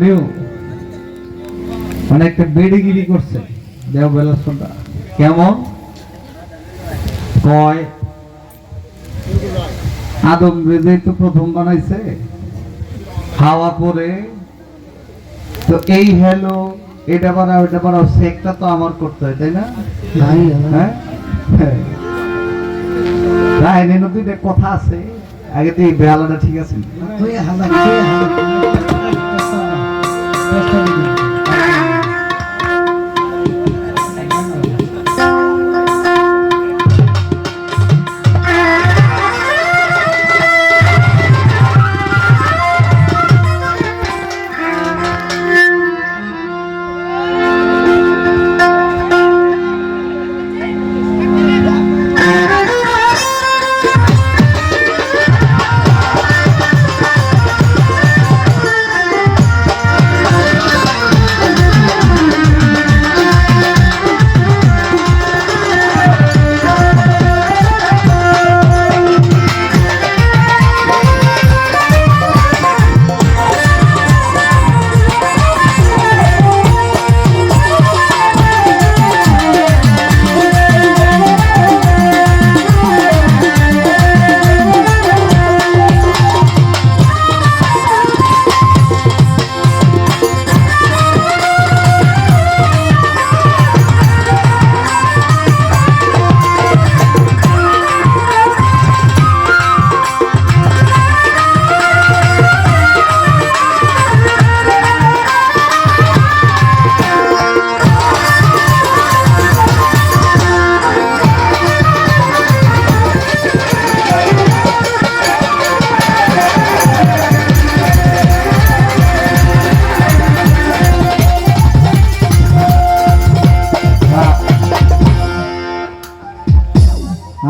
New মানে একটা বেড়েগিরি করছে দেও বেলাসটা কেমন কয় আদম রেজে তো প্রথম বানাইছে হাওয়া পরে তো এই হ্যালো এটা বানাও ওটা বানাও সেকটা তো আমার করতে হয় তাই না হ্যাঁ রায়নের দুইটা কথা আছে আগে তো এই বেহালাটা ঠিক আছে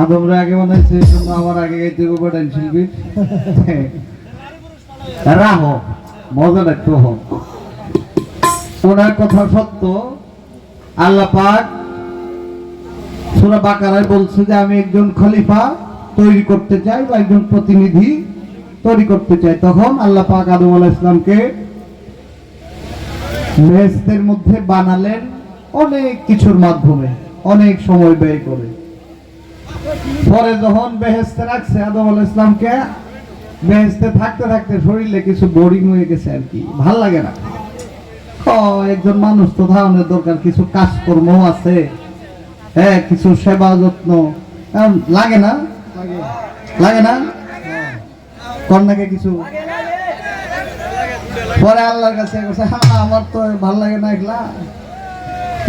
আদমরা আগে বানাইছে জন্য আমার আগে গাইতে হবে বাটান শিল্পী রাহ মজা লাগতো হোক ওনার কথা সত্য আল্লাহ পাক সূরা বাকারায় বলছে যে আমি একজন খলিফা তৈরি করতে চাই বা একজন প্রতিনিধি তৈরি করতে চাই তখন আল্লাহ পাক আদম আলাইহিস সালামকে বেহেশতের মধ্যে বানালেন অনেক কিছুর মাধ্যমে অনেক সময় ব্যয় করে পরে যখন বেহেশতে রাখছে আদম আলাইহিস সালামকে বেহেশতে থাকতে থাকতে শরীরে কিছু বোরিং হয়ে গেছে আর কি ভাল লাগে না একজন মানুষ তো ধারণের দরকার কিছু কাজকর্ম আছে হ্যাঁ কিছু সেবা যত্ন লাগে না লাগে না কন্যাকে কিছু পরে আল্লাহর কাছে আমার তো ভাল লাগে না একলা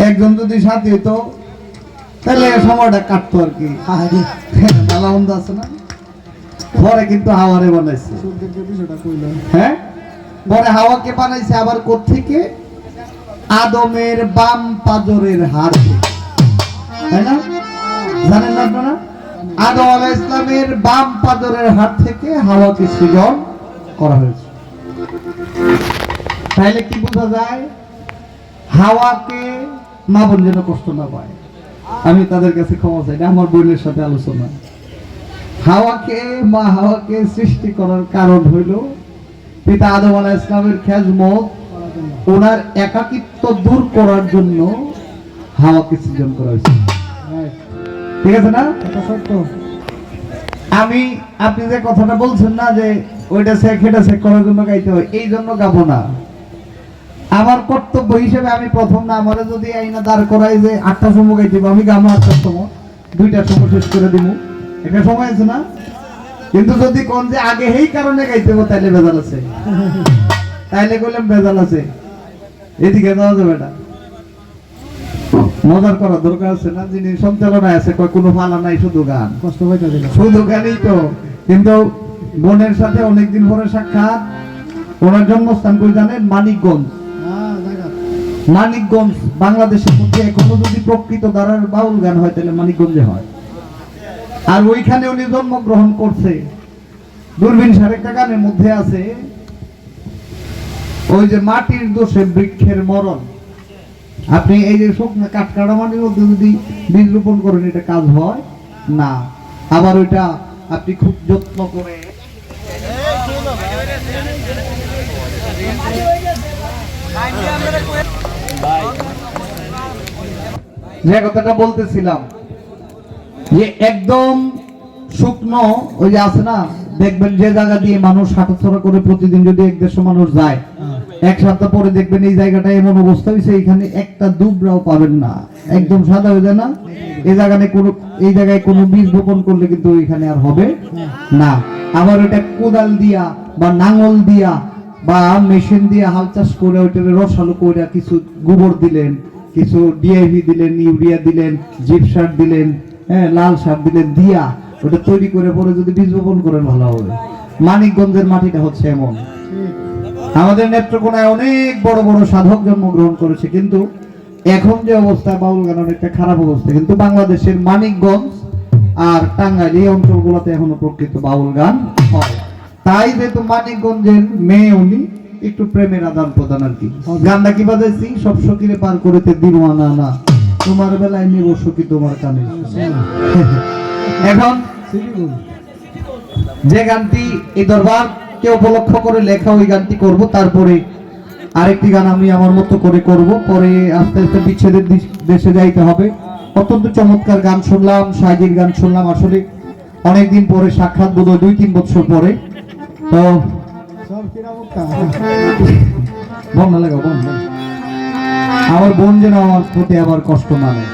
একজন যদি সাথী হইতো তাহলে সময়টা কাটতো আর কি ভালো মন্দ আছে না পরে কিন্তু হাওয়ারে বানাইছে হ্যাঁ পরে হাওয়াকে বানাইছে আবার কোত্থেকে আদমের বাম পাজরের হাড় তাই না জানেন না আপনারা আদম আলাইহিস সালামের বাম পাজরের হাড় থেকে হাওয়াকে সৃজন করা হয়েছে তাইলে কি বোঝা যায় হাওয়াকে মা বোন যেন কষ্ট না পায় আমি তাদের কাছে ক্ষমা চাই না আমার বোনের সাথে আলোচনা হাওয়াকে সৃষ্টি করার কারণ হইল পিতা আদম আলাইহিস সালামের খেজমত ওনার একাকিত্ব দূর করার জন্য হাওয়াকে সৃজন করা হয়েছে ঠিক আছে না আমি আপনি যে কথাটা বলছেন না যে ওইটা শেখ এটা শেখ করার জন্য গাইতে হয় এই জন্য গাবো না আমার কর্তব্য হিসেবে আমি প্রথম না আমারে যদি আইনা দাঁড় করাই যে 8টার সময় গাইতে আমি গামো 8টার সময় 2টার সময় শেষ করে দিব একটা সময় আছে না কিন্তু যদি কোন যে আগে এই কারণে গাইতে হবে তাহলে ভেজাল আছে তাইলে কইলাম ভেজাল আছে এদিকে যাওয়া যাবে না মজার করা দরকার আছে না যিনি সঞ্চালনায় আছে কোনো ফালা নাই শুধু গান কষ্ট পাইতে দিল শুধু গানই তো কিন্তু বোনের সাথে অনেকদিন পরে সাক্ষাৎ ওনার জন্মস্থান কই জানেন মানিকগঞ্জ বাংলাদেশের মধ্যে এখনো যদি প্রকৃত ধারার বাউল গান হয় তাহলে মানিকগঞ্জে হয় আর ওইখানে উনি জন্মগ্রহণ করছে দূরবীন সারেকটা গানের মধ্যে আছে ওই যে মাটির দোষে বৃক্ষের মরণ আপনি এই যে শুকনা কাঠ কাটা মাটির মধ্যে যদি বীজ রোপণ করেন এটা কাজ হয় না আবার ওইটা আপনি খুব যত্ন করে যে কথাটা বলতেছিলাম যে একদম শুকনো ওই যে আছে না, দেখবেন যে জায়গা দিয়ে মানুষ হাঁটাচলা করে প্রতিদিন যদি 1-150 মানুষ যায়, এক সপ্তাহ পরে দেখবেন এই জায়গাটা এমন অবস্থা হয়েছে এখানে একটা দুবরাও পাবেন না, একদম সাদা হয়ে যায় না। এই জায়গায় কোনো বীজ বপন করলে কিন্তু এখানে আর হবে না। আবার ওটা কোদাল দিয়া বা নাঙল দিয়া বা মেশিন দিয়ে হাল চাষ করে ওইটাকে রসালো করে কিছু গোবর দিলেন, কিছু ডিএপি দিলেন, ইউরিয়া দিলেন, জিপ সার দিলেন, হ্যাঁ লাল সার দিলেন, দিয়া ওটা তৈরি করে পরে যদি বীজ বপন করেন ভালো হবে। মানিকগঞ্জের মাটিটা হচ্ছে এমন। আমাদের নেত্রকোনায় অনেক বড় বড় সাধক জন্মগ্রহণ করেছে, কিন্তু এখন যে অবস্থা বাউল গান অনেকটা খারাপ অবস্থা। কিন্তু বাংলাদেশের মানিকগঞ্জ আর টাঙ্গাইল এই অঞ্চলগুলোতে এখনো প্রকৃত বাউল গান হয়। তাই যেহেতু মানিকগঞ্জের মেয়ে উনি, একটু প্রেমের আদান প্রদান আর কি। গানটা কি বাজাইছি, সব সখীরে পার করেতে দিওয়ানা না, তোমার বেলায় নিব সখী তোমার কানে। এখন যে গানটি এই দরবার কে উপলক্ষ করে লেখা, ওই গানটি করব। তারপরে আরেকটি গান আমি আমার মতো করে করব। পরে আস্তে আস্তে বিচ্ছেদের দেশে যাইতে হবে। অত্যন্ত চমৎকার গান শুনলাম, সাইজির গান শুনলাম। আসলে অনেকদিন পরে সাক্ষাৎ, বোধহয় 2-3 বছর পরে। তো বোন না লাগা, বোন আমার বোন যেন আমার প্রতি আবার কষ্ট মানে।